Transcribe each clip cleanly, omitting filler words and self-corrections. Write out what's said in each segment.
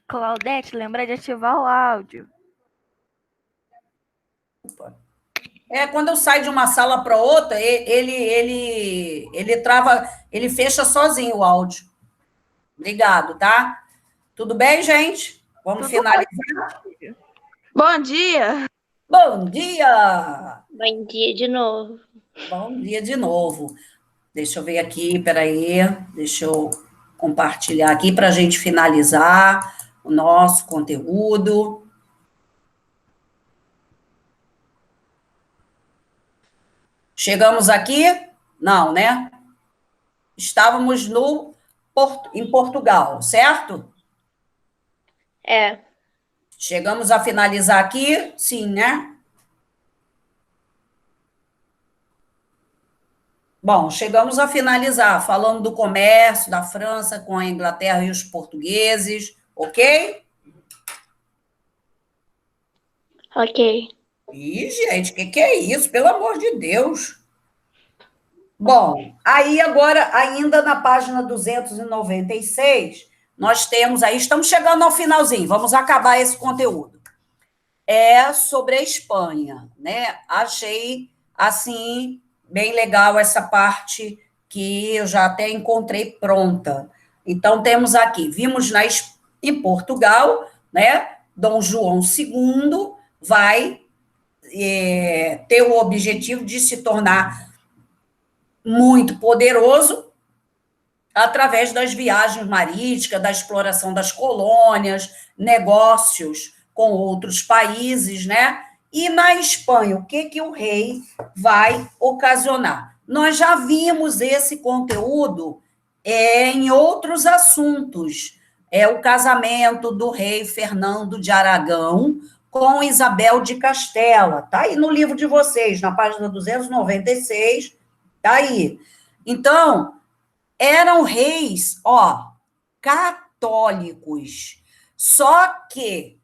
Claudete, lembra de ativar o áudio. Quando eu saio de uma sala para outra, ele trava, ele fecha sozinho o áudio. Obrigado, tá? Tudo bem, gente? Vamos Tudo finalizar? Bom dia! Bom dia! Bom dia de novo. Bom dia de novo. Deixa eu ver aqui, peraí. Deixa eu compartilhar aqui para a gente finalizar o nosso conteúdo. Chegamos aqui? Não, né? Estávamos em Portugal, certo? É. Chegamos a finalizar aqui? Sim, né? Bom, chegamos a finalizar falando do comércio da França com a Inglaterra e os portugueses, ok? Ok. Ih, gente, que é isso? Pelo amor de Deus. Bom, aí agora, ainda na página 296, nós temos aí, estamos chegando ao finalzinho, vamos acabar esse conteúdo. É sobre a Espanha, né? Achei, assim, bem legal essa parte que eu já até encontrei pronta. Então, temos aqui, vimos em Portugal, né? Dom João II vai ter o objetivo de se tornar muito poderoso através das viagens marítimas, da exploração das colônias, negócios com outros países, né? E na Espanha, o que o rei vai ocasionar? Nós já vimos esse conteúdo em outros assuntos. É o casamento do rei Fernando de Aragão com Isabel de Castela. Está aí no livro de vocês, na página 296, está aí. Então, eram reis, católicos. Só que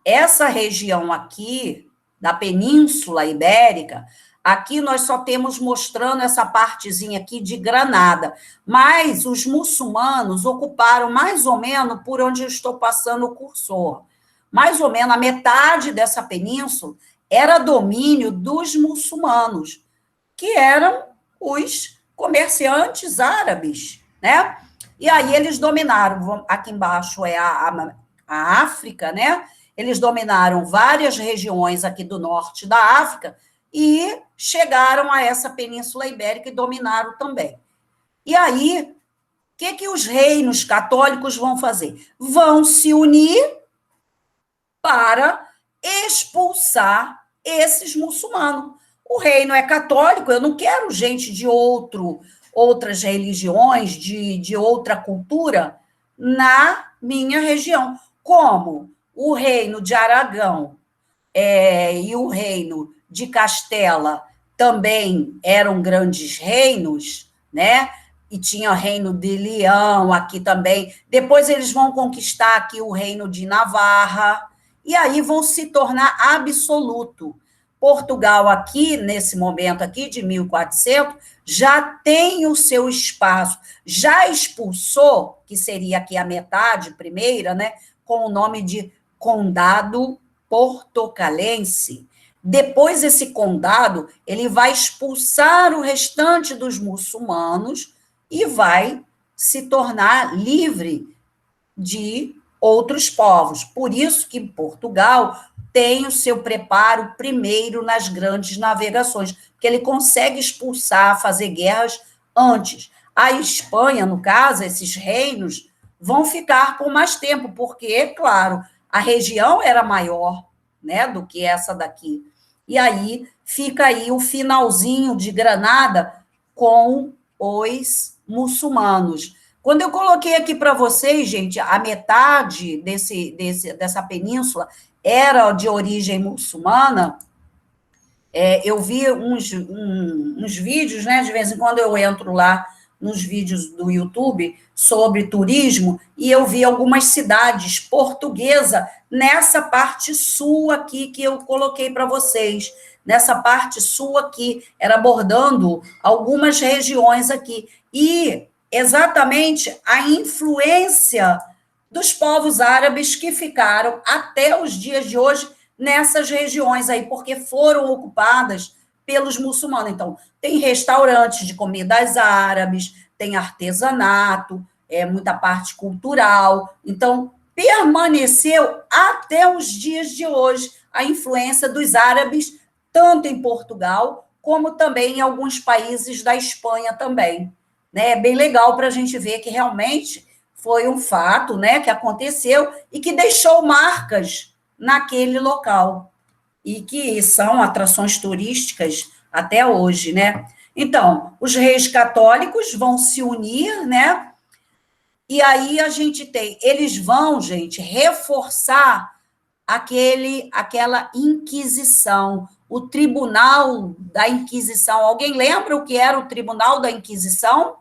essa região aqui, da Península Ibérica, aqui nós só temos mostrando essa partezinha aqui de Granada, mas os muçulmanos ocuparam mais ou menos por onde eu estou passando o cursor. Mais ou menos a metade dessa península era domínio dos muçulmanos, que eram os comerciantes árabes, né? E aí eles dominaram, aqui embaixo é a África, né? Eles dominaram várias regiões aqui do norte da África e chegaram a essa Península Ibérica e dominaram também. E aí, o que os reinos católicos vão fazer? Vão se unir para expulsar esses muçulmanos. O reino é católico, eu não quero gente de outras religiões, de outra cultura, na minha região. Como o reino de Aragão e o reino de Castela também eram grandes reinos, né? E tinha o reino de Leão aqui também. Depois eles vão conquistar aqui o reino de Navarra, e aí vão se tornar absoluto. Portugal aqui, nesse momento aqui, de 1400, já tem o seu espaço, já expulsou, que seria aqui a metade primeira, né, com o nome de Condado Portocalense. Depois, esse condado, ele vai expulsar o restante dos muçulmanos e vai se tornar livre de outros povos. Por isso que Portugal tem o seu preparo primeiro nas grandes navegações, porque ele consegue expulsar, fazer guerras antes. A Espanha, no caso, esses reinos, vão ficar por mais tempo, porque, claro, a região era maior, né, do que essa daqui. E aí fica aí o finalzinho de Granada com os muçulmanos. Quando eu coloquei aqui para vocês, gente, a metade dessa península era de origem muçulmana, eu vi uns vídeos, né? De vez em quando eu entro lá nos vídeos do YouTube sobre turismo, e eu vi algumas cidades portuguesas nessa parte sul aqui que eu coloquei para vocês. Nessa parte sul aqui, era abordando algumas regiões aqui. E exatamente a influência dos povos árabes que ficaram até os dias de hoje nessas regiões aí, porque foram ocupadas pelos muçulmanos. Então, tem restaurantes de comidas árabes, tem artesanato, muita parte cultural. Então, permaneceu até os dias de hoje a influência dos árabes, tanto em Portugal, como também em alguns países da Espanha também. Né? É bem legal para a gente ver que realmente foi um fato, né, que aconteceu e que deixou marcas naquele local e que são atrações turísticas até hoje, né? Então, os reis católicos vão se unir, né? E aí a gente eles vão, gente, reforçar aquela Inquisição, o Tribunal da Inquisição. Alguém lembra o que era o Tribunal da Inquisição?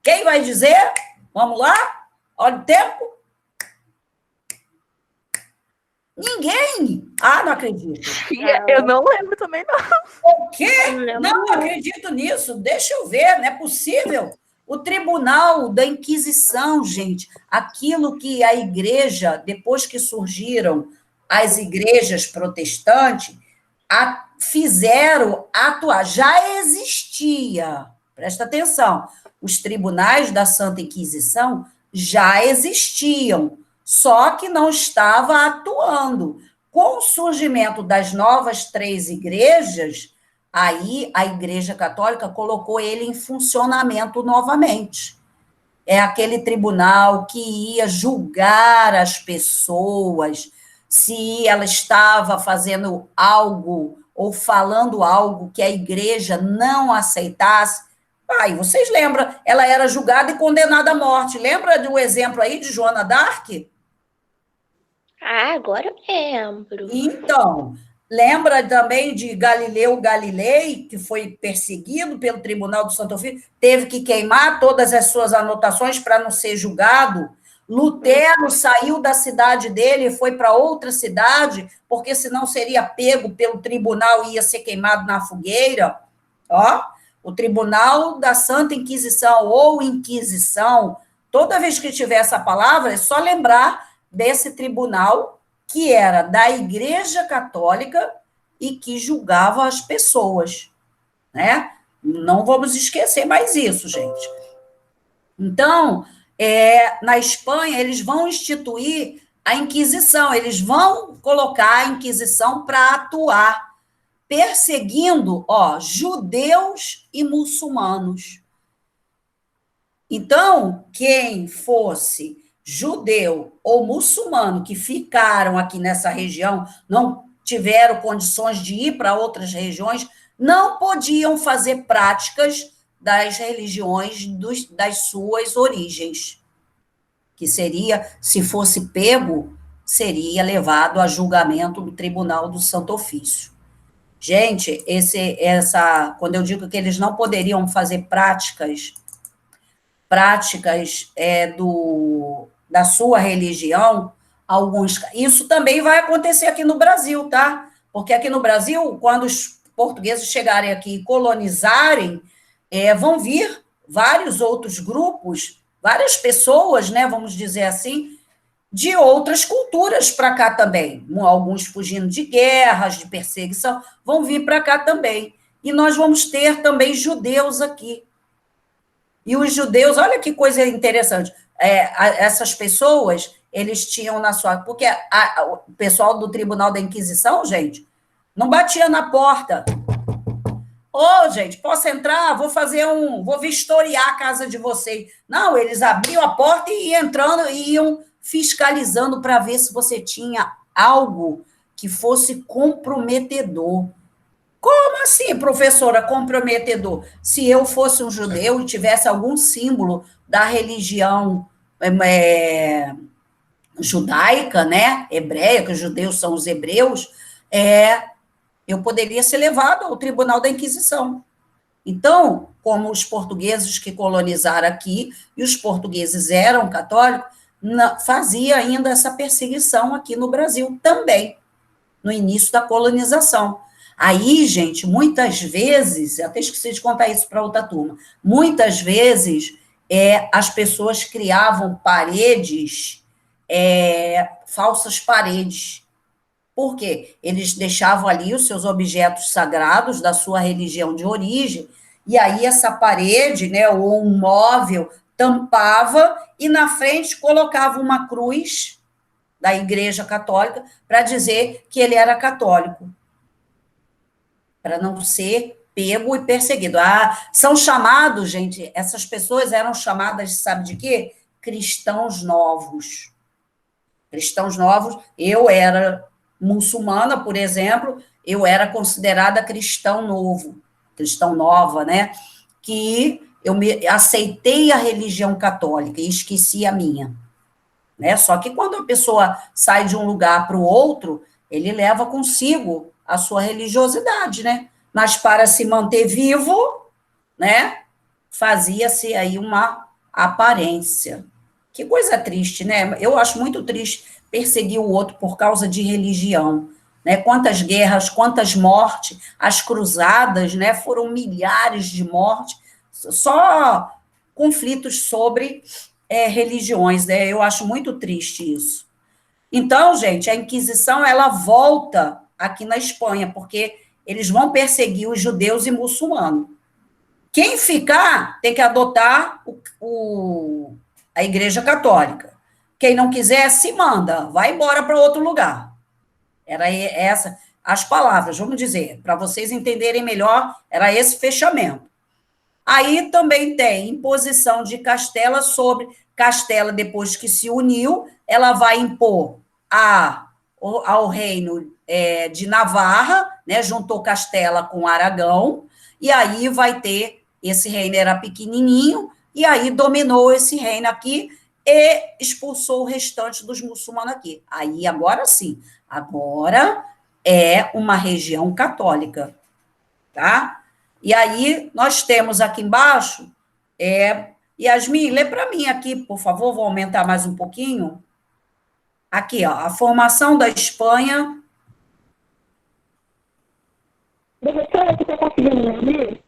Quem vai dizer? Vamos lá? Olha o tempo. Ninguém? Ah, não acredito. Eu não lembro também, não. O quê? Não acredito nisso. Deixa eu ver, não é possível. O Tribunal da Inquisição, gente, aquilo que a igreja, depois que surgiram as igrejas protestantes, fizeram atuar. Já existia, presta atenção, os tribunais da Santa Inquisição já existiam, só que não estava atuando. Com o surgimento das novas 3 igrejas, aí a Igreja Católica colocou ele em funcionamento novamente. É aquele tribunal que ia julgar as pessoas se ela estava fazendo algo ou falando algo que a igreja não aceitasse. Aí, vocês lembram, ela era julgada e condenada à morte. Lembra do exemplo aí de Joana d'Arc? Ah, agora eu lembro. Então, lembra também de Galileu Galilei, que foi perseguido pelo Tribunal do Santo Ofício, teve que queimar todas as suas anotações para não ser julgado. Lutero saiu da cidade dele e foi para outra cidade, porque senão seria pego pelo tribunal e ia ser queimado na fogueira. Ó, o Tribunal da Santa Inquisição ou Inquisição, toda vez que tiver essa palavra, é só lembrar desse tribunal que era da Igreja Católica e que julgava as pessoas, né? Não vamos esquecer mais isso, gente. Então, na Espanha, eles vão instituir a Inquisição, eles vão colocar a Inquisição para atuar, perseguindo, judeus e muçulmanos. Então, quem fosse judeu ou muçulmano que ficaram aqui nessa região, não tiveram condições de ir para outras regiões, não podiam fazer práticas das religiões das suas origens, que seria, se fosse pego, seria levado a julgamento do Tribunal do Santo Ofício. Gente, quando eu digo que eles não poderiam fazer práticas da sua religião, isso também vai acontecer aqui no Brasil, tá? Porque aqui no Brasil, quando os portugueses chegarem aqui e colonizarem, vão vir vários outros grupos, várias pessoas, né, vamos dizer assim, de outras culturas para cá também. Alguns fugindo de guerras, de perseguição, vão vir para cá também. E nós vamos ter também judeus aqui. E os judeus, olha que coisa interessante, essas pessoas, eles tinham na sua... Porque o pessoal do Tribunal da Inquisição, gente, não batia na porta. Gente, posso entrar? Vou vistoriar a casa de vocês. Não, eles abriam a porta e iam entrando e iam fiscalizando para ver se você tinha algo que fosse comprometedor. Como assim, professora, comprometedor? Se eu fosse um judeu e tivesse algum símbolo da religião judaica, né, hebreia, que os judeus são os hebreus, eu poderia ser levado ao Tribunal da Inquisição. Então, como os portugueses que colonizaram aqui, e os portugueses eram católicos, fazia ainda essa perseguição aqui no Brasil também, no início da colonização. Aí, gente, muitas vezes, até esqueci de contar isso para outra turma, muitas vezes as pessoas criavam paredes, falsas paredes. Por quê? Eles deixavam ali os seus objetos sagrados da sua religião de origem, e aí essa parede, né, ou um móvel, tampava e na frente colocava uma cruz da Igreja Católica para dizer que ele era católico, para não ser pego e perseguido. São chamados, gente, essas pessoas eram chamadas, sabe de quê? Cristãos novos. Cristãos novos, eu era muçulmana, por exemplo, eu era considerada cristão novo, cristão nova, né? Que eu aceitei a religião católica e esqueci a minha, né? Só que quando a pessoa sai de um lugar para o outro, ele leva consigo a sua religiosidade, né? Mas para se manter vivo, né? Fazia-se aí uma aparência. Que coisa triste, né? Eu acho muito triste perseguir o outro por causa de religião, né? Quantas guerras, quantas mortes, as cruzadas, né? Foram milhares de mortes, só conflitos sobre religiões, né? Eu acho muito triste isso. Então, gente, a Inquisição, ela volta aqui na Espanha, porque eles vão perseguir os judeus e muçulmanos. Quem ficar tem que adotar a Igreja Católica. Quem não quiser, se manda, vai embora para outro lugar. Era essa as palavras, vamos dizer, para vocês entenderem melhor, era esse fechamento. Aí também tem imposição de Castela sobre Castela, depois que se uniu, ela vai impor ao reino de Navarra, né, juntou Castela com Aragão, e aí vai ter, esse reino era pequenininho, e aí dominou esse reino aqui e expulsou o restante dos muçulmanos aqui. Aí, agora sim, agora é uma região católica, tá? E aí, nós temos aqui embaixo, Yasmin, lê para mim aqui, por favor, vou aumentar mais um pouquinho. Aqui, ó, a formação da Espanha. Professora, você está conseguindo me ouvir?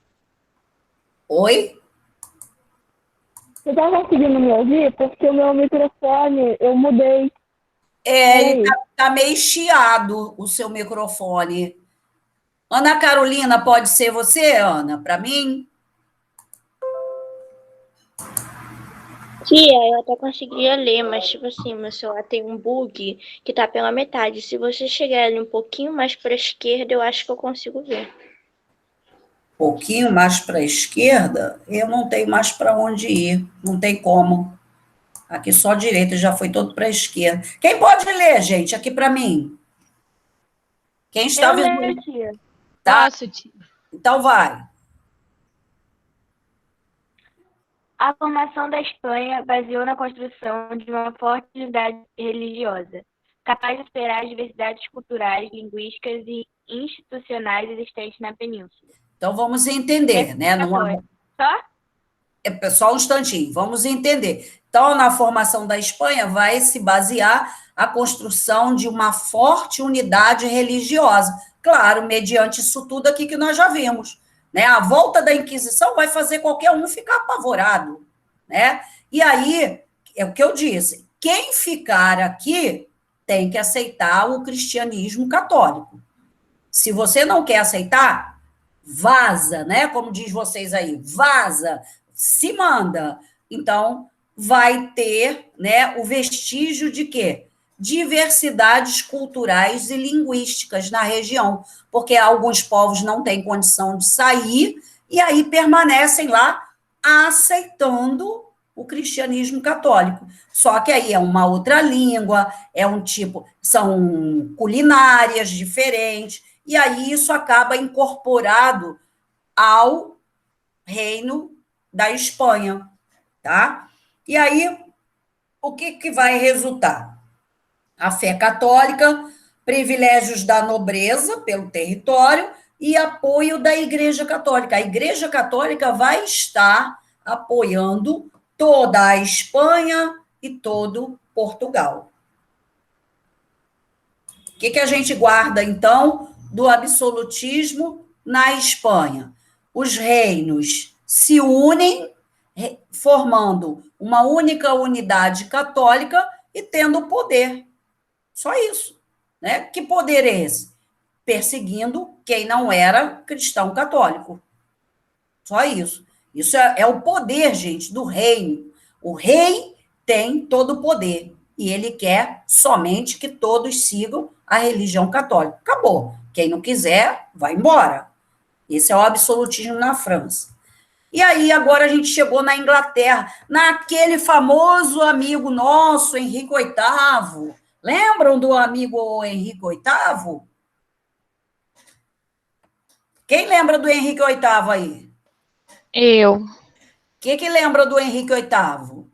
Oi? Você está conseguindo me ouvir? Porque o meu microfone, eu mudei. Ele tá meio chiado, o seu microfone. Ana Carolina, pode ser você, Ana, para mim? Tia, eu até conseguiria ler, mas tipo assim, meu celular tem um bug que tá pela metade. Se você chegar ali um pouquinho mais para a esquerda, eu acho que eu consigo ver. Um pouquinho mais para a esquerda, eu não tenho mais para onde ir, não tem como. Aqui só a direita, já foi todo para a esquerda. Quem pode ler, gente, aqui para mim? Quem está vendo? tia. Tá? Posso, tia? Então vai. A formação da Espanha baseou na construção de uma forte unidade religiosa, capaz de superar as diversidades culturais, linguísticas e institucionais existentes na península. Então vamos entender, né? Só um instantinho, vamos entender. Então, na formação da Espanha, vai se basear a construção de uma forte unidade religiosa. Claro, mediante isso tudo aqui que nós já vimos, né? A volta da Inquisição vai fazer qualquer um ficar apavorado, né? E aí, é o que eu disse, quem ficar aqui tem que aceitar o cristianismo católico. Se você não quer aceitar, vaza, né? Como diz vocês aí, vaza, se manda. Então, vai ter, né, o vestígio de quê? Diversidades culturais e linguísticas na região, porque alguns povos não têm condição de sair e aí permanecem lá aceitando o cristianismo católico. Só que aí é uma outra língua, é um tipo, são culinárias diferentes, e aí isso acaba incorporado ao reino da Espanha, tá? E aí, o que vai resultar? A fé católica, privilégios da nobreza pelo território e apoio da Igreja Católica. A Igreja Católica vai estar apoiando toda a Espanha e todo Portugal. O que a gente guarda, então, do absolutismo na Espanha? Os reinos se unem, formando uma única unidade católica e tendo poder. Só isso, né? Que poder é esse? Perseguindo quem não era cristão católico. Só isso. Isso é o poder, gente, do reino. O rei tem todo o poder e ele quer somente que todos sigam a religião católica. Acabou. Quem não quiser, vai embora. Esse é o absolutismo na França. E aí, agora a gente chegou na Inglaterra, naquele famoso amigo nosso, Henrique VIII. Lembram do amigo Henrique VIII? Quem lembra do Henrique VIII aí? Eu. O que lembra do Henrique VIII?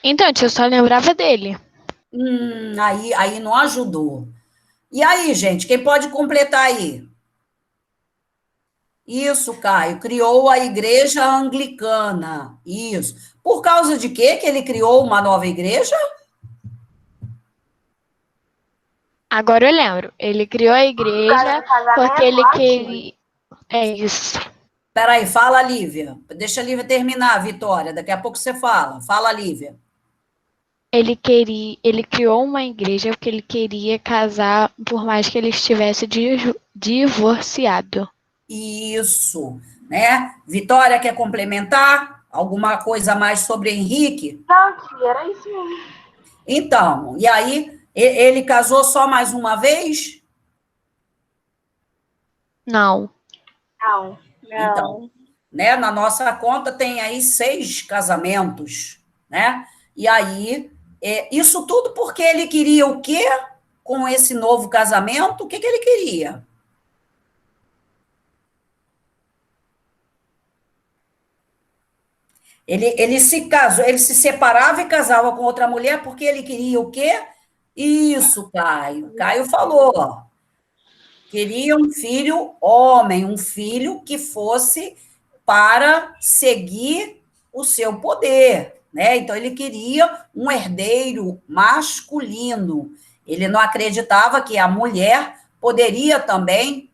Então, eu só lembrava dele. Aí não ajudou. E aí, gente, quem pode completar aí? Isso, Caio, criou a igreja anglicana. Isso. Por causa de quê que ele criou uma nova igreja? Agora eu lembro. Ele criou a igreja porque ele queria. É isso. Peraí, fala, Lívia. Deixa a Lívia terminar, Vitória. Daqui a pouco você fala. Fala, Lívia. Ele criou uma igreja porque ele queria casar, por mais que ele estivesse divorciado. Isso, né? Vitória, quer complementar? Alguma coisa a mais sobre Henrique? Não, tia, era isso mesmo. Então, e aí, ele casou só mais uma vez? Não. Não. Então, né, na nossa conta tem aí 6 casamentos, né? E aí, isso tudo porque ele queria o quê com esse novo casamento? O que ele queria? Ele se casou, ele se separava e casava com outra mulher porque ele queria o quê? Isso, Caio. Caio falou, ó. Queria um filho homem, um filho que fosse para seguir o seu poder, né? Então, ele queria um herdeiro masculino. Ele não acreditava que a mulher poderia também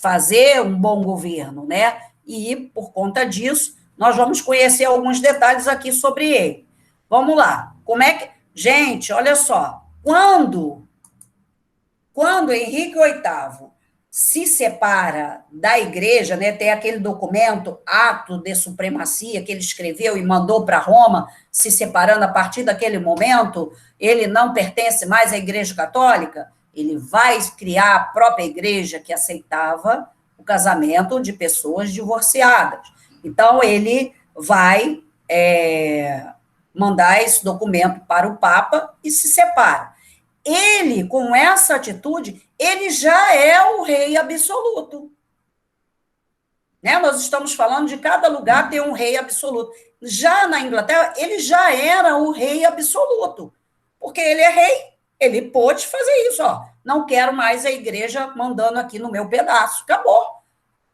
fazer um bom governo, né? E, por conta disso, nós vamos conhecer alguns detalhes aqui sobre ele. Vamos lá. Como é que... Gente, olha só. Quando Henrique VIII se separa da igreja, né, tem aquele documento, Ato de Supremacia, que ele escreveu e mandou para Roma, se separando a partir daquele momento, ele não pertence mais à Igreja Católica, ele vai criar a própria igreja que aceitava o casamento de pessoas divorciadas. Então, ele vai mandar esse documento para o Papa e se separa. Ele, com essa atitude, ele já é o rei absoluto. Né? Nós estamos falando de cada lugar ter um rei absoluto. Já na Inglaterra, ele já era o rei absoluto, porque ele é rei, ele pôde fazer isso. Ó. Não quero mais a igreja mandando aqui no meu pedaço. Acabou.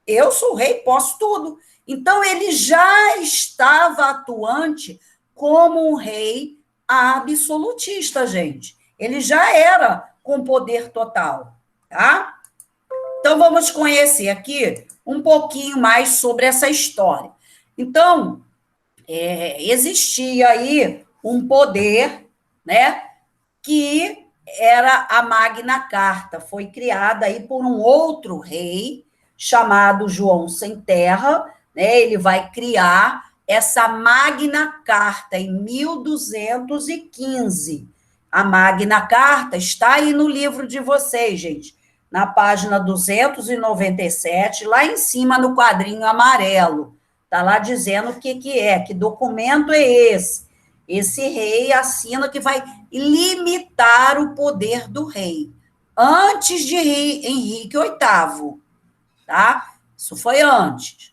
Eu sou o rei, posso tudo. Então, ele já estava atuante como um rei absolutista, gente. Ele já era com poder total, tá? Então, vamos conhecer aqui um pouquinho mais sobre essa história. Então, existia aí um poder, né, que era a Magna Carta, foi criada aí por um outro rei, chamado João Sem Terra, né, ele vai criar essa Magna Carta em 1215. A Magna Carta está aí no livro de vocês, gente, na página 297, lá em cima no quadrinho amarelo. Está lá dizendo o que que documento é esse. Esse rei assina que vai limitar o poder do rei, antes de Henrique VIII, tá? Isso foi antes.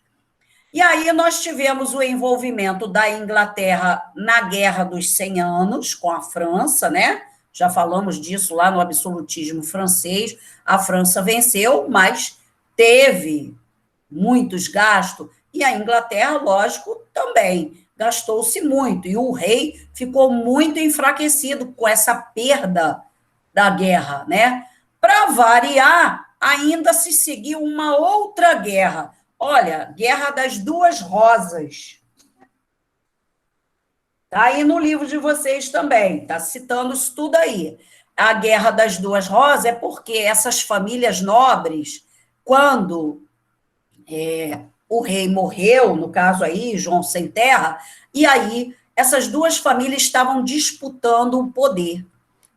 E aí nós tivemos o envolvimento da Inglaterra na Guerra dos 100 Anos com a França, né? Já falamos disso lá no absolutismo francês. A França venceu, mas teve muitos gastos, e a Inglaterra, lógico, também gastou-se muito, e o rei ficou muito enfraquecido com essa perda da guerra, né? Para variar, ainda se seguiu uma outra guerra, Olha, Guerra das Duas Rosas. Está aí no livro de vocês também, está citando isso tudo aí. A Guerra das Duas Rosas é porque essas famílias nobres, quando o rei morreu, no caso aí, João Sem Terra, e aí essas duas famílias estavam disputando o poder,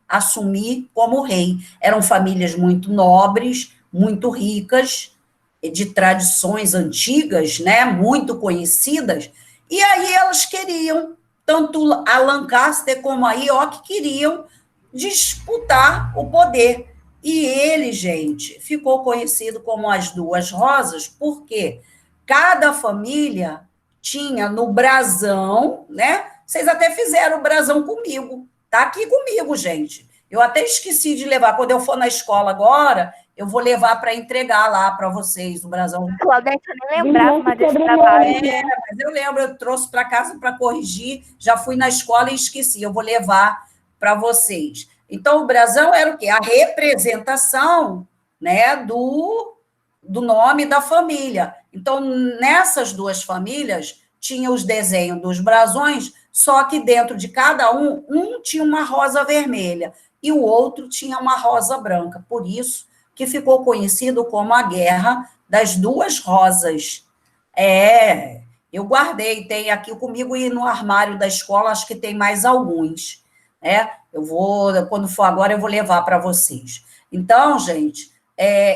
assumir como rei. Eram famílias muito nobres, muito ricas, de tradições antigas, né, muito conhecidas, e aí elas queriam, tanto a Lancaster como a York queriam disputar o poder. E ele, gente, ficou conhecido como as Duas Rosas, porque cada família tinha no brasão, né? Vocês até fizeram o brasão comigo, tá aqui comigo, gente. Eu até esqueci de levar. Quando eu for na escola agora, eu vou levar para entregar lá para vocês o brasão. Claudete, eu nem lembrava mais desse trabalho. Mas eu lembro, eu trouxe para casa para corrigir, já fui na escola e esqueci. Eu vou levar para vocês. Então, o brasão era o quê? A representação, né, do nome da família. Então, nessas duas famílias, tinha os desenhos dos brasões, só que dentro de cada um tinha uma rosa vermelha e o outro tinha uma rosa branca. Por isso que ficou conhecido como a Guerra das Duas Rosas. Eu guardei, tem aqui comigo e no armário da escola, acho que tem mais alguns. Eu vou, quando for agora, eu vou levar para vocês. Então, gente,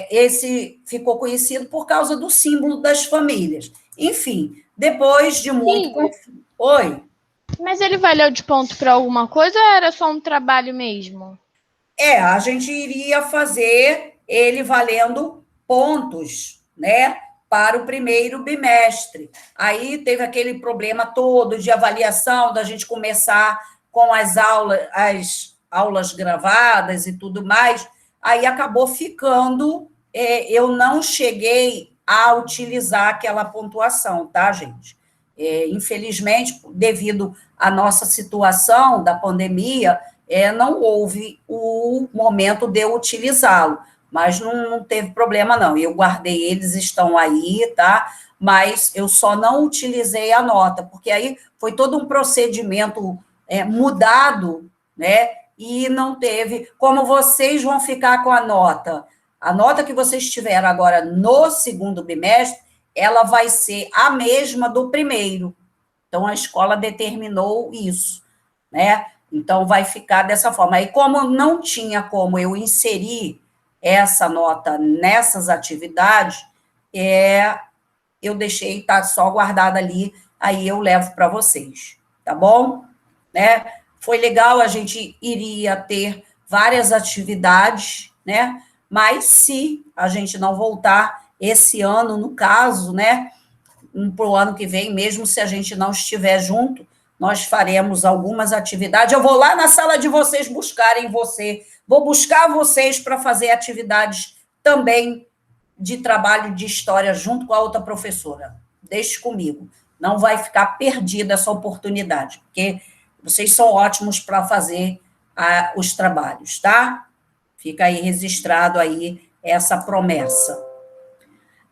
esse ficou conhecido por causa do símbolo das famílias. Enfim, depois de muito... Oi? Mas ele valeu de ponto para alguma coisa ou era só um trabalho mesmo? A gente iria fazer ele valendo pontos, né, para o primeiro bimestre. Aí teve aquele problema todo de avaliação, da gente começar com as aulas gravadas e tudo mais, aí acabou ficando, eu não cheguei a utilizar aquela pontuação, tá, gente? Infelizmente, devido à nossa situação da pandemia, não houve o momento de eu utilizá-lo, mas não teve problema, não. Eu guardei, eles estão aí, tá? Mas eu só não utilizei a nota, porque aí foi todo um procedimento mudado, né? E não teve. Como vocês vão ficar com a nota que vocês tiveram agora no segundo bimestre, ela vai ser a mesma do primeiro. Então, a escola determinou isso, né? Então, vai ficar dessa forma. Aí, como não tinha como eu inserir essa nota nessas atividades, eu deixei, tá só guardada ali, aí eu levo para vocês, tá bom? Né? Foi legal, a gente iria ter várias atividades, né? Mas se a gente não voltar esse ano, no caso, né, para o ano que vem, mesmo se a gente não estiver junto, nós faremos algumas atividades. Eu vou lá na sala de vocês buscarem você, vou buscar vocês para fazer atividades também de trabalho de história junto com a outra professora. Deixe comigo, não vai ficar perdida essa oportunidade, porque vocês são ótimos para fazer os trabalhos, tá? Fica aí registrado aí essa promessa.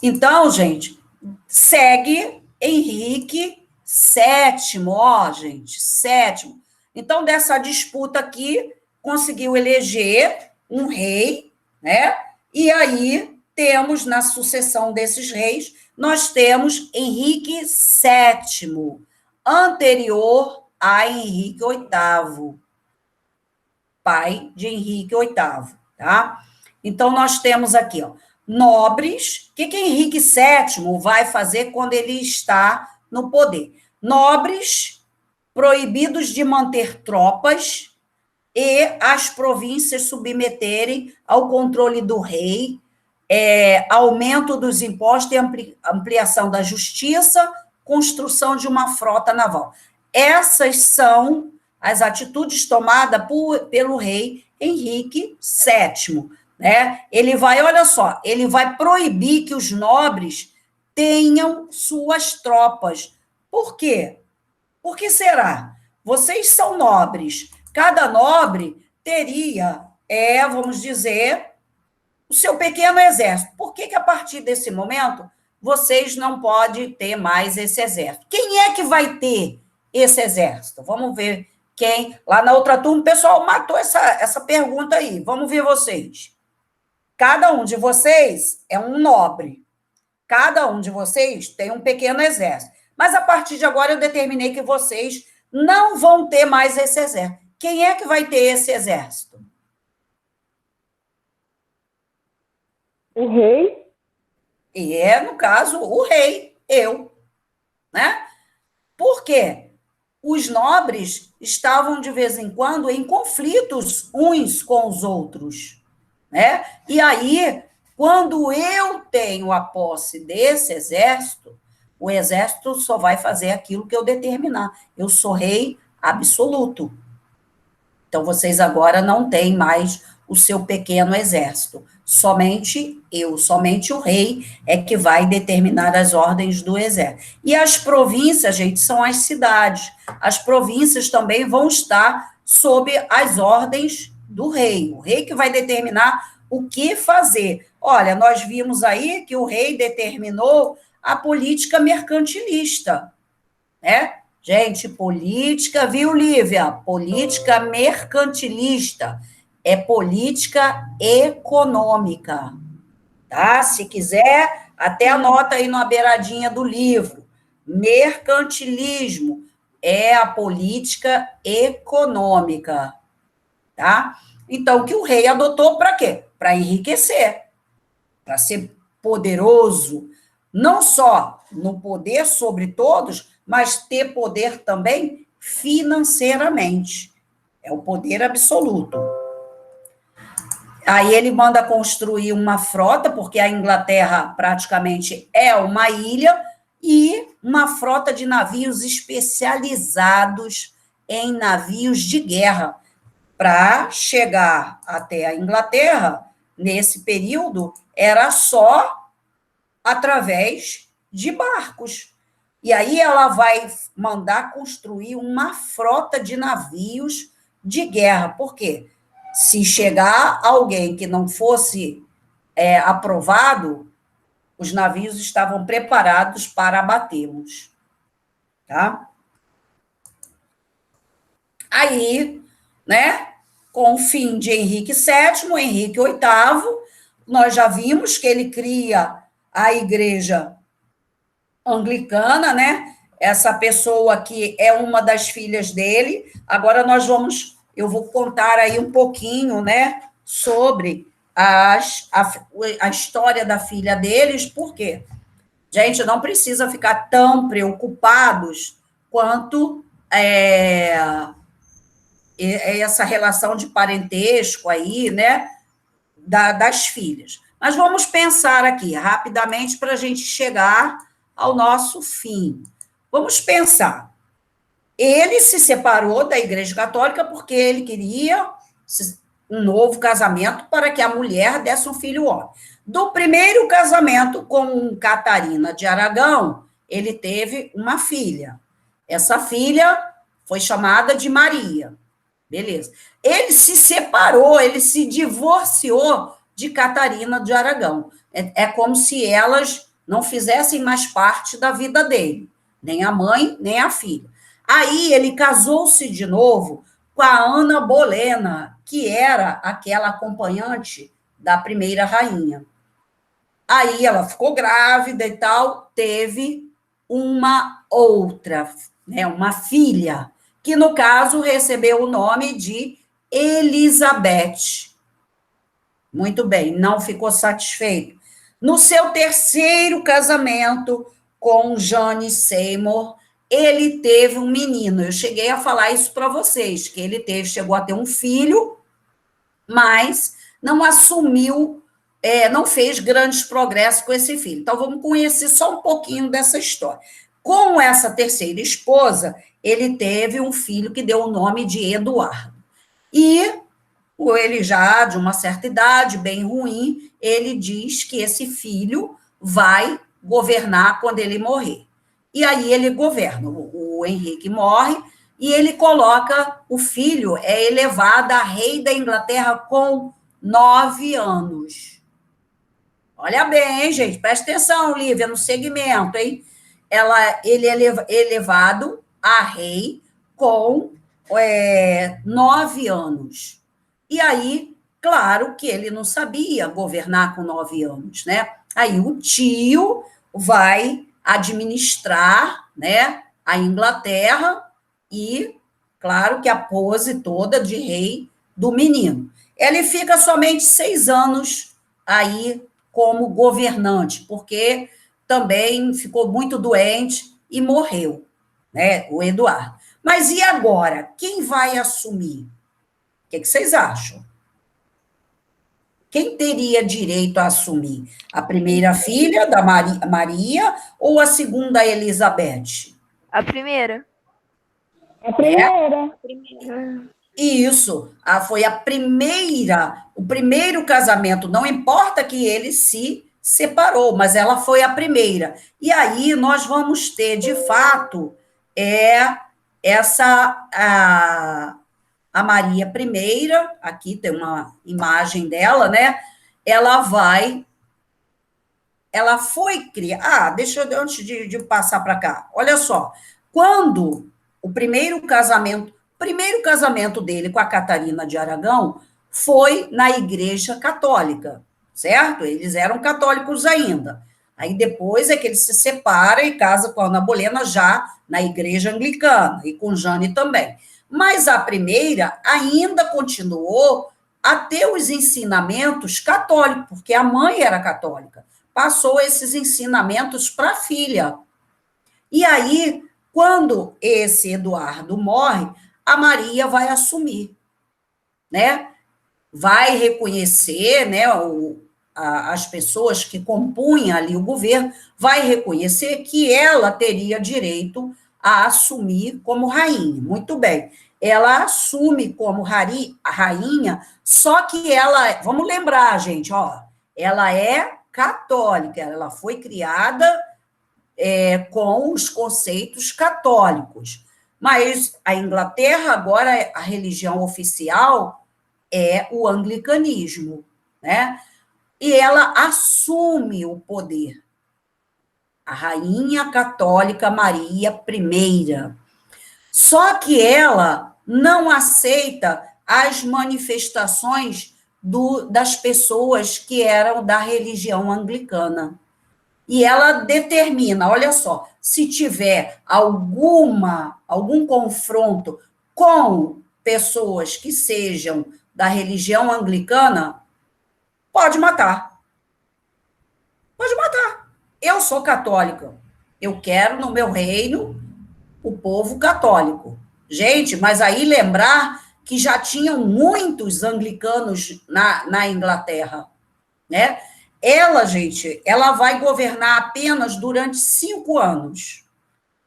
Então, gente, segue Henrique VII, gente, sétimo. Então, dessa disputa aqui, conseguiu eleger um rei, né? E aí, temos, na sucessão desses reis, nós temos Henrique VII, anterior a Henrique VIII, pai de Henrique VIII, tá? Então, nós temos aqui, ó, nobres. O que Henrique VII vai fazer quando ele está no poder? Nobres proibidos de manter tropas e as províncias submeterem ao controle do rei, aumento dos impostos e ampliação da justiça, construção de uma frota naval. Essas são as atitudes tomadas pelo rei Henrique VII. Né? Ele vai, olha só, ele vai proibir que os nobres tenham suas tropas. Por quê? Por que será? Vocês são nobres. Cada nobre teria, vamos dizer, o seu pequeno exército. Por que a partir desse momento vocês não podem ter mais esse exército. Quem é que vai ter esse exército? Vamos ver quem. Lá na outra turma, o pessoal matou essa pergunta aí. Vamos ver vocês. Cada um de vocês é um nobre. Cada um de vocês tem um pequeno exército. Mas, a partir de agora, eu determinei que vocês não vão ter mais esse exército. Quem é que vai ter esse exército? O rei? E é, no caso, o rei, eu. Né? Por quê? Os nobres estavam, de vez em quando, em conflitos uns com os outros. Né? E aí, quando eu tenho a posse desse exército, o exército só vai fazer aquilo que eu determinar. Eu sou rei absoluto. Então, vocês agora não têm mais o seu pequeno exército. Somente eu, somente o rei é que vai determinar as ordens do exército. E as províncias, gente, são as cidades. As províncias também vão estar sob as ordens do rei. O rei que vai determinar o que fazer. Olha, nós vimos aí que o rei determinou a política mercantilista, né? Gente, política, viu, Lívia? Política mercantilista é política econômica, tá? Se quiser, até anota aí na beiradinha do livro. Mercantilismo é a política econômica, tá? Então, o que o rei adotou para quê? Para enriquecer, para ser poderoso, não só no poder sobre todos, mas ter poder também financeiramente. É o poder absoluto. Aí ele manda construir uma frota, porque a Inglaterra praticamente é uma ilha, e uma frota de navios especializados em navios de guerra. Para chegar até a Inglaterra, nesse período, era só através de barcos. E aí ela vai mandar construir uma frota de navios de guerra. Por quê? Se chegar alguém que não fosse aprovado, os navios estavam preparados para abatê-los. Tá? Aí, né, com o fim de Henrique VII, Henrique VIII, nós já vimos que ele cria a igreja anglicana, né? Essa pessoa que é uma das filhas dele. Agora eu vou contar aí um pouquinho, né, sobre a história da filha deles, por quê? Gente, não precisa ficar tão preocupados quanto essa relação de parentesco aí, né, das filhas. Mas vamos pensar aqui, rapidamente, para a gente chegar ao nosso fim. Vamos pensar. Ele se separou da Igreja Católica porque ele queria um novo casamento para que a mulher desse um filho homem. Do primeiro casamento com Catarina de Aragão, ele teve uma filha. Essa filha foi chamada de Maria. Beleza. Ele se separou, ele se divorciou de Catarina de Aragão. É como se elas não fizessem mais parte da vida dele, nem a mãe, nem a filha. Aí ele casou-se de novo com a Ana Bolena, que era aquela acompanhante da primeira rainha. Aí ela ficou grávida e tal, teve uma outra, né, uma filha, que no caso recebeu o nome de Elizabeth. Muito bem, não ficou satisfeito. No seu terceiro casamento com Jane Seymour, ele teve um menino. Eu cheguei a falar isso para vocês, que ele chegou a ter um filho, mas não assumiu, não fez grandes progressos com esse filho. Então, vamos conhecer só um pouquinho dessa história. Com essa terceira esposa, ele teve um filho que deu o nome de Eduardo. E ele já, de uma certa idade, bem ruim, ele diz que esse filho vai governar quando ele morrer. E aí ele governa. O Henrique morre e ele coloca o filho, é elevado a rei da Inglaterra com 9 anos. Olha bem, hein, gente, presta atenção, Lívia, no segmento, hein? Ele é elevado a rei com 9 anos. E aí, claro que ele não sabia governar com 9 anos, né? Aí o tio vai administrar, né, a Inglaterra e, claro, que a pose toda de rei do menino. Ele fica somente 6 anos aí como governante, porque também ficou muito doente e morreu, né, o Eduardo. Mas e agora? Quem vai assumir? O que vocês acham? Quem teria direito a assumir? A primeira filha da Maria ou a segunda Elizabeth? A primeira. A primeira. Isso, foi a primeira, o primeiro casamento, não importa que ele se separou, mas ela foi a primeira. E aí nós vamos ter, de fato, a Maria I, aqui tem uma imagem dela, né? Ela foi criada. Deixa eu, antes de passar para cá, olha só, quando o primeiro casamento dele com a Catarina de Aragão foi na Igreja Católica, certo? Eles eram católicos ainda. Aí depois é que ele se separa e casa com a Ana Bolena já na Igreja Anglicana, e com Jane também. Mas a primeira ainda continuou a ter os ensinamentos católicos, porque a mãe era católica. Passou esses ensinamentos para a filha. E aí, quando esse Eduardo morre, a Maria vai assumir, né? Vai reconhecer, né, as pessoas que compunham ali o governo, vai reconhecer que ela teria direito a assumir como rainha. Muito bem. Ela assume como rainha, só que ela, vamos lembrar, gente, ó, ela é católica, ela foi criada com os conceitos católicos. Mas a Inglaterra, agora, a religião oficial é o anglicanismo, né? E ela assume o poder. A rainha católica Maria I. Só que ela não aceita as manifestações das pessoas que eram da religião anglicana. E ela determina, olha só, se tiver algum confronto com pessoas que sejam da religião anglicana, pode matar. Pode matar. Eu sou católica. Eu quero no meu reino o povo católico. Gente, mas aí lembrar que já tinham muitos anglicanos na Inglaterra, né? Ela, gente, ela vai governar apenas durante 5 anos.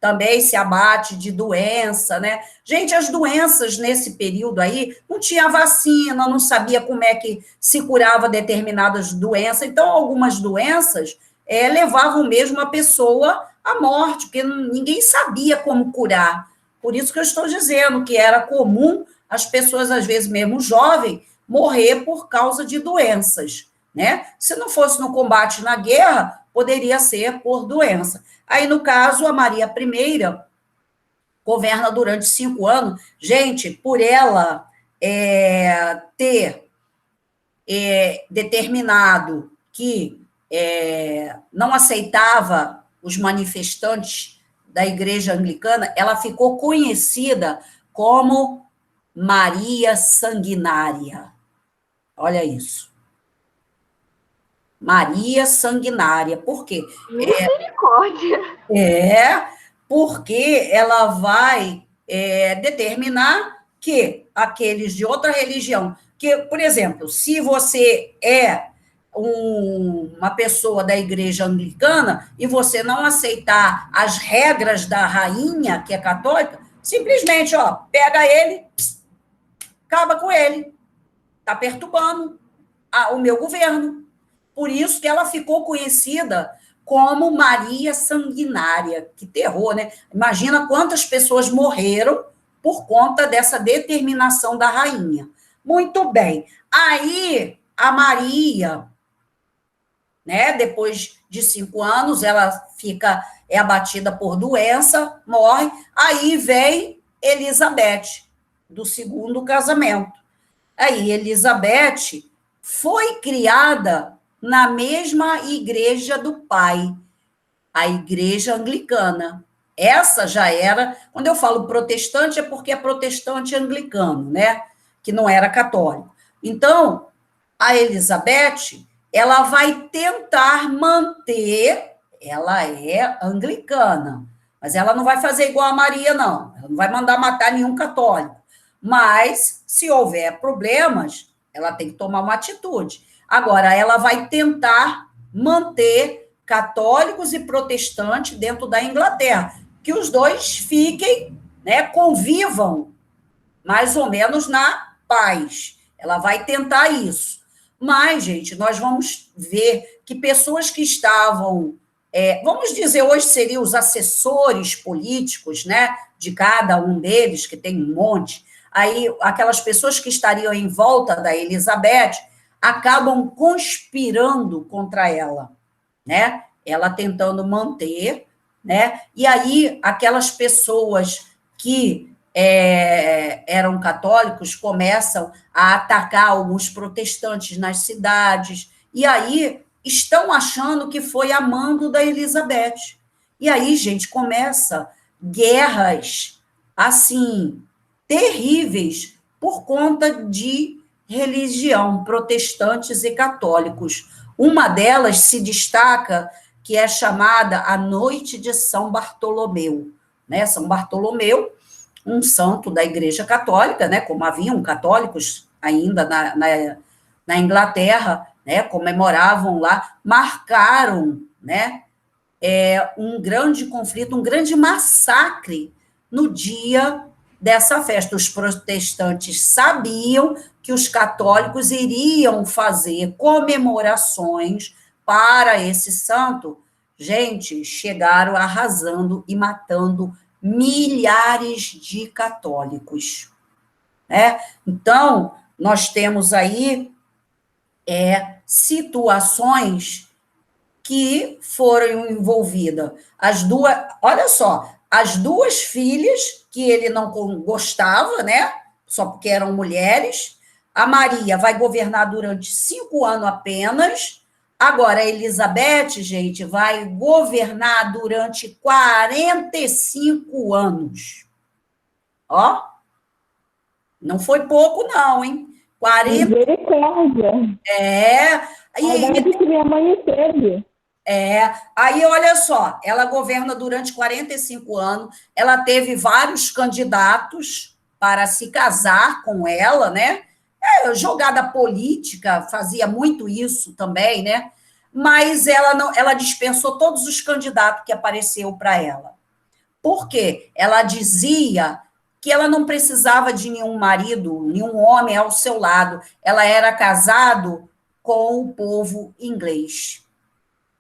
Também se abate de doença, né? Gente, as doenças nesse período aí, não tinha vacina, não sabia como é que se curava determinadas doenças. Então, algumas doenças levavam mesmo a pessoa à morte, porque ninguém sabia como curar. Por isso que eu estou dizendo que era comum as pessoas, às vezes mesmo jovens, morrer por causa de doenças, né? Se não fosse no combate na guerra, poderia ser por doença. Aí, no caso, a Maria I governa durante 5 anos. Gente, por ela ter determinado que não aceitava os manifestantes da Igreja Anglicana, ela ficou conhecida como Maria Sanguinária. Olha isso. Maria Sanguinária. Por quê? Misericórdia. Porque ela vai determinar que aqueles de outra religião, que, por exemplo, se você é uma pessoa da Igreja Anglicana e você não aceitar as regras da rainha, que é católica, simplesmente, ó, pega ele, acaba com ele. Está perturbando o meu governo. Por isso que ela ficou conhecida como Maria Sanguinária. Que terror, né? Imagina quantas pessoas morreram por conta dessa determinação da rainha. Muito bem. Aí, a Maria né? Depois de 5 anos, ela é abatida por doença, morre. Aí vem Elizabeth, do segundo casamento. Aí, Elizabeth foi criada na mesma igreja do pai, a igreja anglicana. Essa já era, quando eu falo protestante, é porque é protestante anglicano, né? Que não era católico. Então, a Elizabeth, ela vai tentar manter, ela é anglicana, mas ela não vai fazer igual a Maria, não. Ela não vai mandar matar nenhum católico. Mas, se houver problemas, ela tem que tomar uma atitude. Agora, ela vai tentar manter católicos e protestantes dentro da Inglaterra, que os dois fiquem, né, convivam mais ou menos na paz. Ela vai tentar isso. Mas, gente, nós vamos ver que pessoas que estavam, vamos dizer, hoje seriam os assessores políticos, né, de cada um deles, que tem um monte, aí aquelas pessoas que estariam em volta da Elizabeth acabam conspirando contra ela, né? Ela tentando manter, né? E aí aquelas pessoas que eram católicos começam a atacar alguns protestantes nas cidades, e aí estão achando que foi a mando da Elizabeth. E aí, gente, começa guerras, assim, terríveis, por conta de religião, protestantes e católicos. Uma delas se destaca, que é chamada a Noite de São Bartolomeu, né? São Bartolomeu, um santo da Igreja Católica, né? Como haviam católicos ainda na Inglaterra, né? Comemoravam lá, marcaram, né? Um grande conflito, um grande massacre no dia dessa festa. Os protestantes sabiam que os católicos iriam fazer comemorações para esse santo. Gente, chegaram arrasando e matando milhares de católicos, né? Então, nós temos aí situações que foram envolvidas. Olha só, as duas filhas, que ele não gostava, né? Só porque eram mulheres. A Maria vai governar durante 5 anos apenas. Agora, a Elizabeth, gente, vai governar durante 45 anos. Ó, não foi pouco, não, hein? 40... Misericórdia. A idade que minha mãe teve. Aí, olha só, ela governa durante 45 anos, ela teve vários candidatos para se casar com ela, né? Jogada política, fazia muito isso também, né? Mas ela dispensou todos os candidatos que apareceu para ela. Por quê? Ela dizia que ela não precisava de nenhum marido, nenhum homem ao seu lado. Ela era casado com o povo inglês.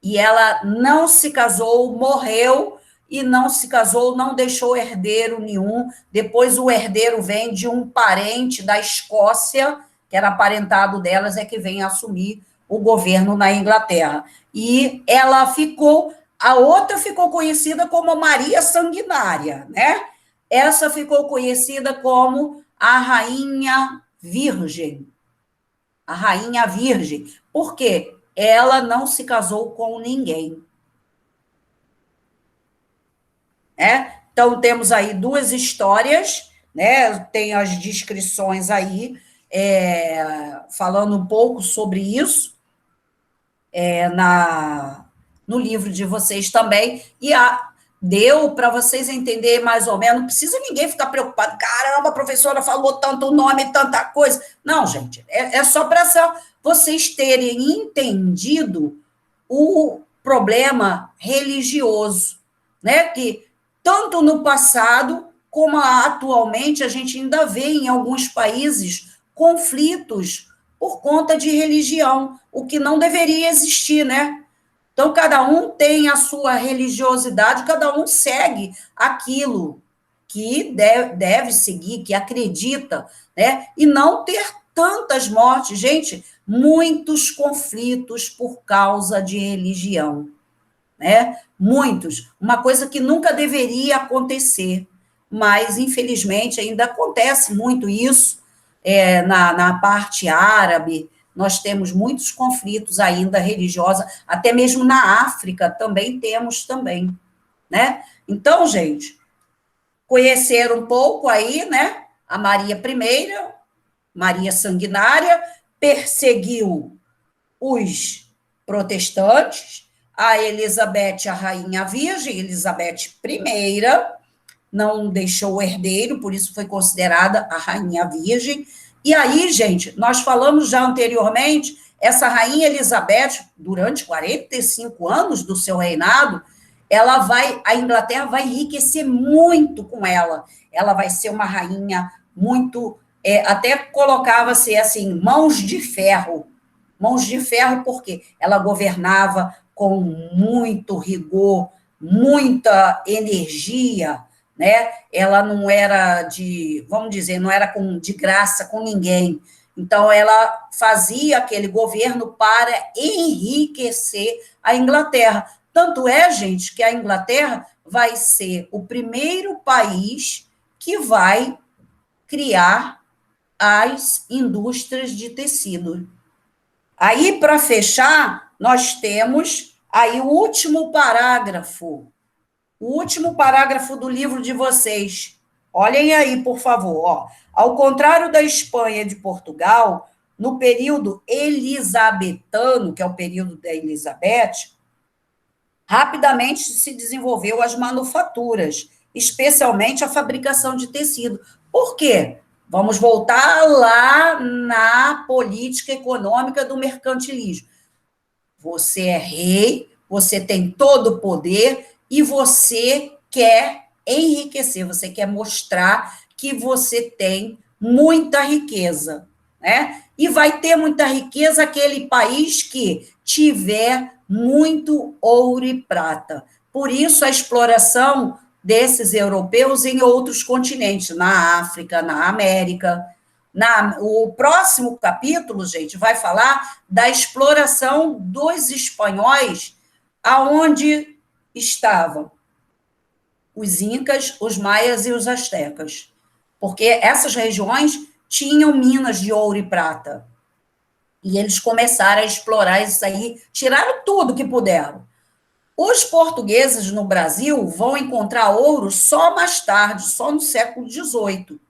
E ela não se casou, morreu, e não se casou, não deixou herdeiro nenhum. Depois o herdeiro vem de um parente da Escócia, que era aparentado delas, que vem assumir o governo na Inglaterra. E ela a outra ficou conhecida como Maria Sanguinária, né? Essa ficou conhecida como a Rainha Virgem. A Rainha Virgem. Por quê? Ela não se casou com ninguém. Então, temos aí 2 histórias, né? Tem as descrições aí, falando um pouco sobre isso, no livro de vocês também, e deu para vocês entenderem mais ou menos, não precisa ninguém ficar preocupado, caramba, a professora falou tanto nome, tanta coisa. Não, gente, só para vocês terem entendido o problema religioso, né? Que tanto no passado como atualmente a gente ainda vê em alguns países conflitos por conta de religião, o que não deveria existir, né? Então, cada um tem a sua religiosidade, cada um segue aquilo que deve seguir, que acredita, né? E não ter tantas mortes, gente, muitos conflitos por causa de religião, né? Muitos. Uma coisa que nunca deveria acontecer, mas, infelizmente, ainda acontece muito isso na parte árabe. Nós temos muitos conflitos ainda religiosos, até mesmo na África também temos também, né? Então, gente, conhecer um pouco aí, né? A Maria I, Maria Sanguinária, perseguiu os protestantes, a Elizabeth, a Rainha Virgem, Elizabeth I, não deixou o herdeiro, por isso foi considerada a Rainha Virgem. E aí, gente, nós falamos já anteriormente, essa Rainha Elizabeth, durante 45 anos do seu reinado, a Inglaterra vai enriquecer muito com ela. Ela vai ser uma rainha muito, até colocava-se assim, mãos de ferro. Mãos de ferro porque ela governava com muito rigor, muita energia, né? Ela não era vamos dizer, não era de graça com ninguém. Então, ela fazia aquele governo para enriquecer a Inglaterra. Tanto é, gente, que a Inglaterra vai ser o primeiro país que vai criar as indústrias de tecido. Aí, para fechar, nós temos aí o último parágrafo do livro de vocês. Olhem aí, por favor. Ó. Ao contrário da Espanha e de Portugal, no período elisabetano, que é o período da Elizabeth, rapidamente se desenvolveu as manufaturas, especialmente a fabricação de tecido. Por quê? Vamos voltar lá na política econômica do mercantilismo. Você é rei, você tem todo o poder e você quer enriquecer, você quer mostrar que você tem muita riqueza, né? E vai ter muita riqueza aquele país que tiver muito ouro e prata. Por isso, a exploração desses europeus em outros continentes, na África, na América. O próximo capítulo, gente, vai falar da exploração dos espanhóis, aonde estavam os incas, os maias e os astecas. Porque essas regiões tinham minas de ouro e prata. E eles começaram a explorar isso aí, tiraram tudo que puderam. Os portugueses no Brasil vão encontrar ouro só mais tarde, só no século XVIII.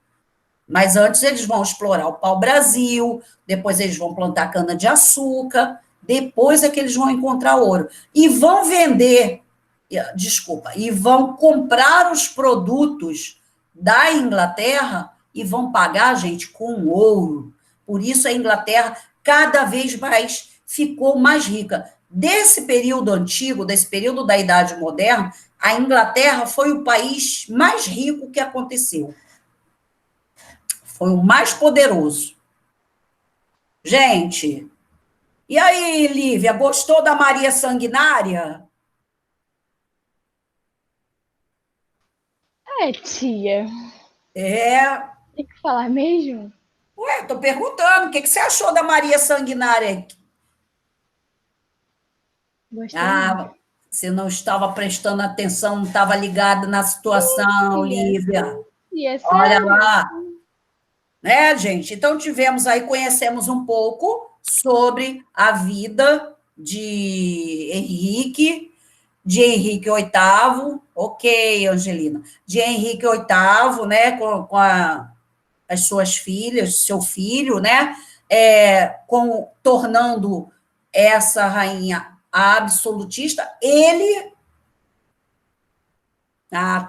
Mas antes eles vão explorar o pau-brasil, depois eles vão plantar cana-de-açúcar, depois é que eles vão encontrar ouro. E vão vender, e vão comprar os produtos da Inglaterra e vão pagar, gente, com ouro. Por isso a Inglaterra cada vez mais ficou mais rica. Desse período antigo, desse período da Idade Moderna, a Inglaterra foi o país mais rico que aconteceu. Foi o mais poderoso. Gente, e aí, Lívia, gostou da Maria Sanguinária? Tia. Tem que falar mesmo? Ué, estou perguntando, o que você achou da Maria Sanguinária? Gostei. Você não estava prestando atenção, não estava ligada na situação, Lívia. Olha lá. Né, gente? Então, conhecemos um pouco sobre a vida de Henrique VIII, ok, Angelina, de Henrique VIII, né, com as suas filhas, seu filho, né, tornando essa rainha absolutista,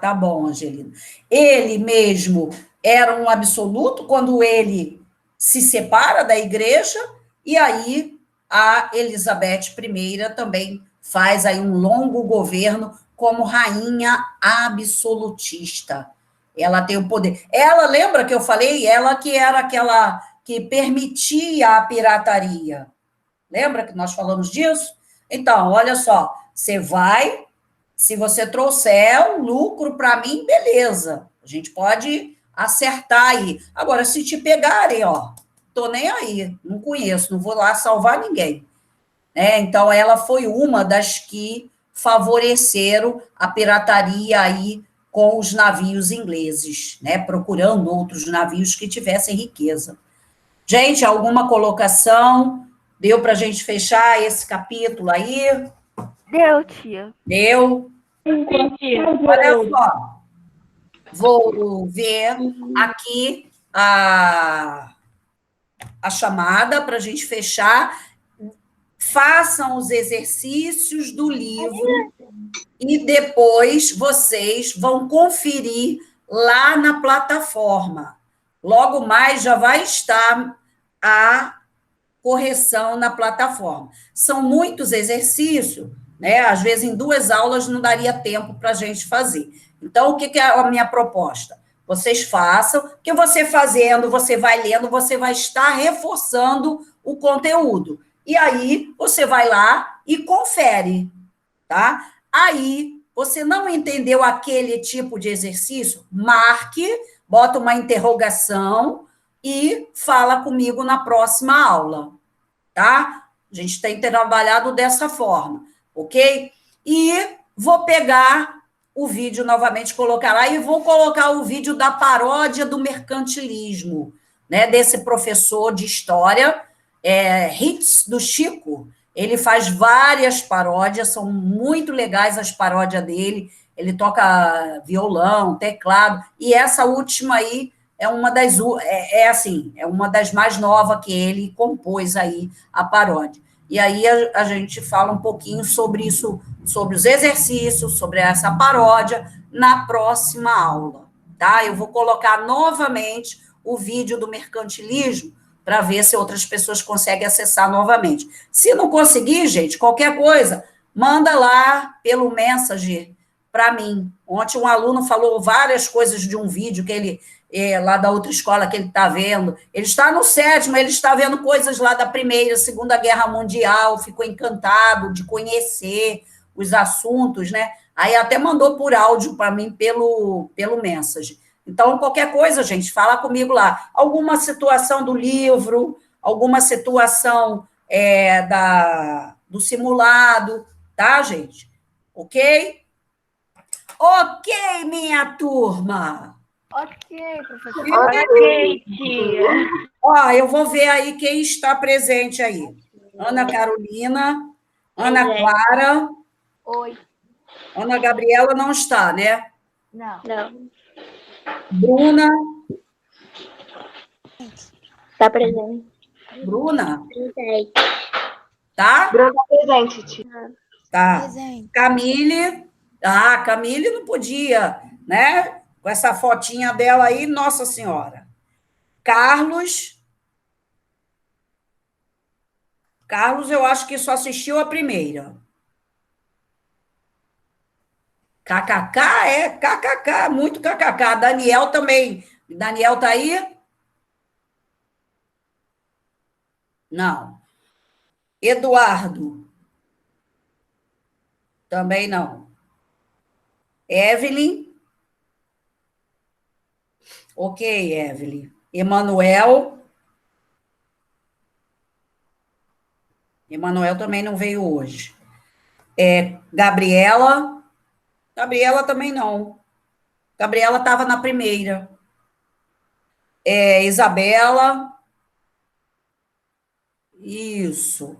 tá bom, Angelina. Ele mesmo era um absoluto quando ele se separa da igreja, e aí a Elizabeth I também faz aí um longo governo como rainha absolutista. Ela tem o poder. Ela, lembra que eu falei? Ela que era aquela que permitia a pirataria. Lembra que nós falamos disso? Então, olha só, se você trouxer um lucro para mim, beleza. A gente pode acertar aí. Agora, se te pegarem, tô nem aí, não conheço, não vou lá salvar ninguém. Então, ela foi uma das que favoreceram a pirataria aí com os navios ingleses, né? Procurando outros navios que tivessem riqueza. Gente, alguma colocação? Deu para a gente fechar esse capítulo aí? Deu, tia. Deu? Olha só, vou ver aqui a chamada para a gente fechar. Façam os exercícios do livro e depois vocês vão conferir lá na plataforma. Logo mais já vai estar a correção na plataforma. São muitos exercícios, né? Às vezes, em 2 aulas não daria tempo para a gente fazer. Então, o que é a minha proposta? Vocês façam, que você fazendo, você vai lendo, você vai estar reforçando o conteúdo. E aí, você vai lá e confere, tá? Aí, você não entendeu aquele tipo de exercício? Marque, bota uma interrogação e fala comigo na próxima aula, tá? A gente tem trabalhado dessa forma, ok? E vou pegar o vídeo novamente, colocar lá, e vou colocar o vídeo da paródia do mercantilismo, né? Desse professor de história, Hits do Chico. Ele faz várias paródias, são muito legais as paródias dele. Ele toca violão, teclado, e essa última aí é uma das é uma das mais novas que ele compôs aí a paródia. E aí a gente fala um pouquinho sobre isso, sobre os exercícios, sobre essa paródia na próxima aula, tá? Eu vou colocar novamente o vídeo do mercantilismo para ver se outras pessoas conseguem acessar novamente. Se não conseguir, gente, qualquer coisa, manda lá pelo Messenger para mim. Ontem um aluno falou várias coisas de um vídeo que ele lá da outra escola que ele está vendo. Ele está no 7º, ele está vendo coisas lá da Primeira, Segunda Guerra Mundial, ficou encantado de conhecer os assuntos, né? Aí até mandou por áudio para mim pelo Message. Então, qualquer coisa, gente, fala comigo lá. Alguma situação do livro, alguma situação do simulado, tá, gente? Ok? Ok, minha turma. Ok, professor. Ok, tia. Ó, eu vou ver aí quem está presente aí. Ana Carolina, Ana Clara, Oi. Ana Gabriela não está, né? Não. Não, Bruna, tá presente. Bruna, Presente. tá? Presente, tia. Tá. Camille, Camille não podia, né? Com essa fotinha dela aí, Nossa Senhora. Carlos, eu acho que só assistiu a primeira. KKK, KKK, muito KKK. Daniel também. Daniel tá aí? Não. Eduardo? Também não. Evelyn? Ok, Evelyn. Emanuel? Emanuel também não veio hoje. Gabriela? Gabriela também não. Gabriela estava na primeira. Isabela? Isso.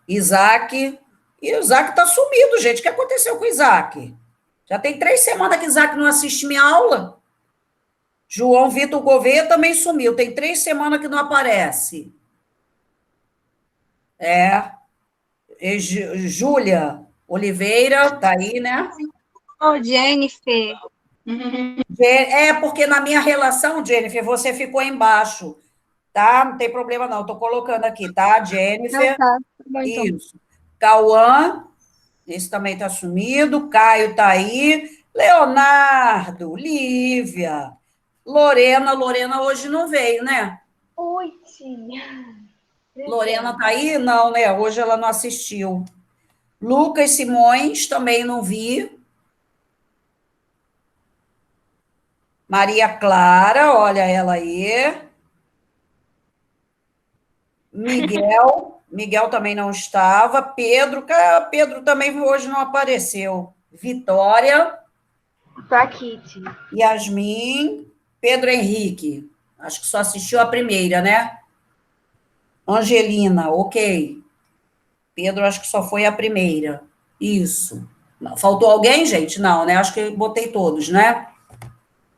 Isaac? E o Isaac está sumido, gente. O que aconteceu com o Isaac? Já tem 3 semanas que o Isaac não assiste minha aula. João Vitor Gouveia também sumiu. Tem 3 semanas que não aparece. Júlia Oliveira, tá aí, né? Ô, Jennifer. Porque na minha relação, Jennifer, você ficou embaixo, tá? Não tem problema, não. Estou colocando aqui, tá? Jennifer. Não, tá bom, então. Isso. Cauã, esse também está sumido. Caio está aí. Leonardo, Lívia, Lorena hoje não veio, né? Oi, tia. Lorena está aí? Não, né? Hoje ela não assistiu. Lucas Simões, também não vi. Maria Clara, olha ela aí. Miguel também não estava. Pedro também hoje não apareceu. Vitória. Tô aqui, tia. Yasmin. Pedro Henrique. Acho que só assistiu a primeira, né? Angelina, ok. Pedro, acho que só foi a primeira. Isso. Faltou alguém, gente? Não, né? Acho que eu botei todos, né?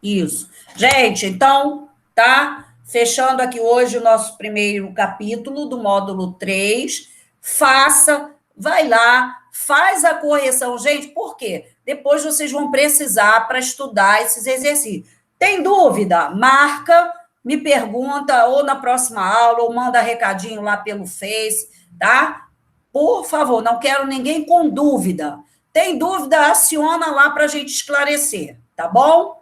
Isso. Gente, então, tá? Fechando aqui hoje o nosso primeiro capítulo do módulo 3. Vai lá, faz a correção. Gente, por quê? Depois vocês vão precisar para estudar esses exercícios. Tem dúvida? Marca, me pergunta, ou na próxima aula, ou manda recadinho lá pelo Face, tá? Por favor, não quero ninguém com dúvida. Tem dúvida? Aciona lá para a gente esclarecer, tá bom?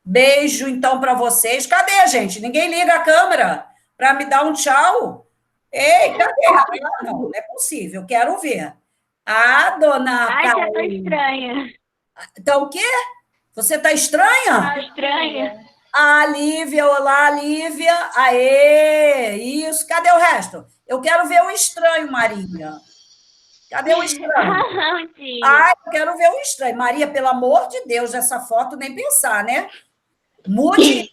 Beijo, então, para vocês. Cadê, gente? Ninguém liga a câmera para me dar um tchau? Ei, cadê? Ah, não é possível, quero ver. Ah, dona Ai, já tô Caroline. estranha. Tá o quê? Você tá estranha? Tô estranha. Ah, Lívia, olá, Lívia. Aê, isso. Cadê o resto? Eu quero ver o estranho, Maria. Cadê o estranho? Não, tia. Ah, eu quero ver o estranho. Maria, pelo amor de Deus, essa foto nem pensar, né? Mude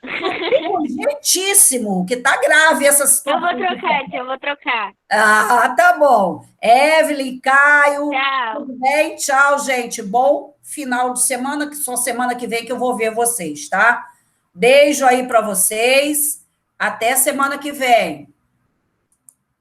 urgentíssimo, que tá grave essa Eu situação. vou trocar, tia, eu vou trocar. Ah, tá bom. Evelyn, Caio, Tchau. tudo bem? Tchau, gente. Bom final de semana, que só semana que vem que eu vou ver vocês, tá? Beijo aí para vocês. Até semana que vem.